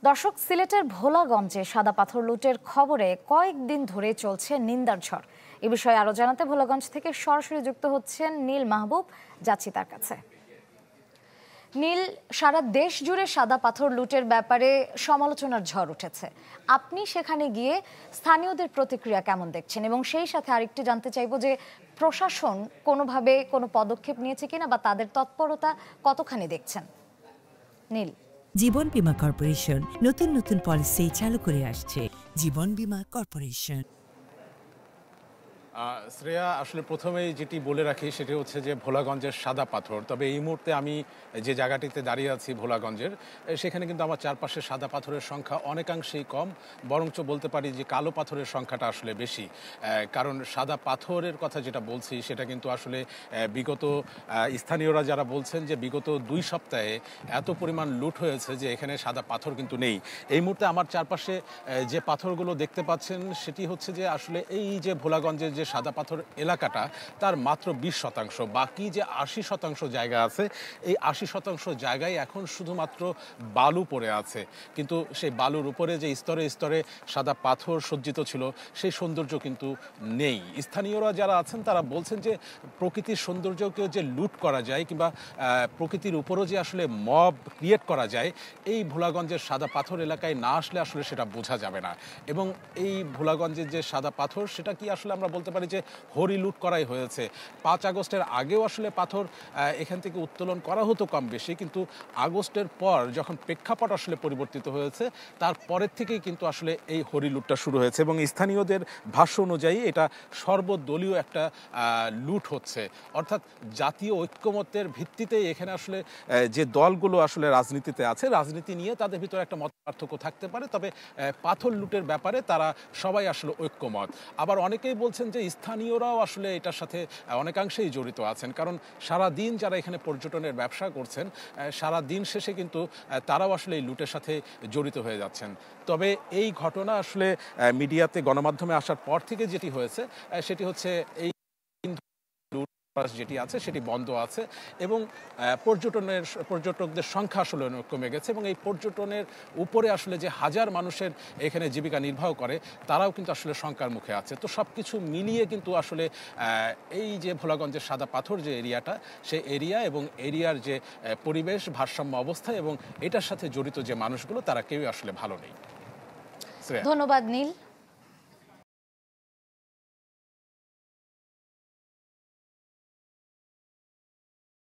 দর্শক, সিলেটের ভোলাগঞ্জে সাদা পাথর লুটের খবরে কয়েকদিন ধরে চলছে নিন্দার ঝড়। এ বিষয়ে আরো জানাতে ভোলাগঞ্জ থেকে সরাসরি যুক্ত হচ্ছেন নীল মাহবুব। যাচ্ছি তার কাছে। নীল, সারা দেশ জুড়ে সাদা পাথর লুটের ব্যাপারে সমালোচনার ঝড় উঠেছে। আপনি সেখানে গিয়ে স্থানীয়দের প্রতিক্রিয়া কেমন দেখছেন, এবং সেই সাথে আরেকটি জানতে চাইবো যে প্রশাসন কোনোভাবে কোনো পদক্ষেপ নিয়েছে কিনা বা তাদের তৎপরতা কতখানি দেখছেন। নীল। জীবন বীমা কর্পোরেশন নতুন নতুন পলিসি চালু করে আসছে। জীবন বীমা কর্পোরেশন। শ্রেয়া, আসলে প্রথমেই যেটি বলে রাখি সেটি হচ্ছে যে ভোলাগঞ্জের সাদা পাথর। তবে এই মুহূর্তে আমি যে জায়গাটিতে দাঁড়িয়ে আছি ভোলাগঞ্জের, সেখানে কিন্তু আমার চারপাশে সাদা পাথরের সংখ্যা অনেকাংশেই কম, বরঞ্চ বলতে পারি যে কালো পাথরের সংখ্যাটা আসলে বেশি। কারণ সাদা পাথরের কথা যেটা বলছি সেটা কিন্তু আসলে বিগত স্থানীয়রা যারা বলছেন যে বিগত 2 সপ্তাহে এত পরিমাণ লুট হয়েছে যে এখানে সাদা পাথর কিন্তু নেই। এই মুহূর্তে আমার চারপাশে যে পাথরগুলো দেখতে পাচ্ছেন সেটি হচ্ছে যে আসলে এই যে ভোলাগঞ্জের যে সাদা পাথর এলাকাটা তার মাত্র 20%। বাকি যে 80% জায়গা আছে, এই 80% জায়গায় এখন শুধুমাত্র বালু পড়ে আছে। কিন্তু সেই বালুর উপরে যে স্তরে স্তরে সাদা পাথর সজ্জিত ছিল সেই সৌন্দর্য কিন্তু নেই। স্থানীয়রা যারা আছেন তারা বলছেন যে প্রকৃতির সৌন্দর্যকে যে লুট করা যায় কিংবা প্রকৃতির উপরও যে আসলে মব ক্রিয়েট করা যায়, এই ভোলাগঞ্জের সাদা পাথর এলাকায় না আসলে আসলে সেটা বোঝা যাবে না। এবং এই ভোলাগঞ্জের যে সাদা পাথর সেটা কি আসলে আমরা বলতে পারি যে হরি লুট করাই হয়েছে। 5 আগস্টের আগেও আসলে পাথর এখান থেকে উত্তোলন করা হতো কম বেশি, কিন্তু আগস্টের পর যখন প্রেক্ষাপট আসলে পরিবর্তিত হয়েছে তারপরের থেকেই কিন্তু আসলে এই হরি লুটটা শুরু হয়েছে। এবং স্থানীয়দের ভাষ্য অনুযায়ী এটা সর্বদলীয় একটা লুট হচ্ছে, অর্থাৎ জাতীয় ঐক্যমত্যের ভিত্তিতেই এখানে আসলে যে দলগুলো আসলে রাজনীতিতে আছে, রাজনীতি নিয়ে তাদের ভিতরে একটা মত পার্থক্য থাকতে পারে, তবে পাথর লুটের ব্যাপারে তারা সবাই আসলে ঐক্যমত। আবার অনেকেই বলছেন যে স্থানীয়রাও আসলে এটার সাথে অনেকাংশেই জড়িত আছেন, কারণ সারা দিন যারা এখানে পর্যটনের ব্যবসা করছেন সারা দিন শেষে কিন্তু তারাও আসলে এই লুটের সাথে জড়িত হয়ে যাচ্ছেন। তবে এই ঘটনা আসলে মিডিয়াতে গণমাধ্যমে আসার পর থেকে যেটি হয়েছে সেটি হচ্ছে এই যেটি আছে সেটি বন্ধ আছে এবং পর্যটকদের সংখ্যা আসলে কমে গেছে। এবং এই পর্যটনের উপরে আসলে যে হাজার মানুষের এখানে জীবিকা নির্বাহ করে তারাও কিন্তু আসলে শঙ্কার মুখে আছে। তো সব কিছু মিলিয়ে কিন্তু আসলে এই যে ভোলাগঞ্জের সাদা পাথর যে এরিয়াটা, সেই এরিয়া এবং এরিয়ার যে পরিবেশ ভারসাম্য অবস্থা এবং এটার সাথে জড়িত যে মানুষগুলো তারা কেউই আসলে ভালো নেই। ধন্যবাদ নীল।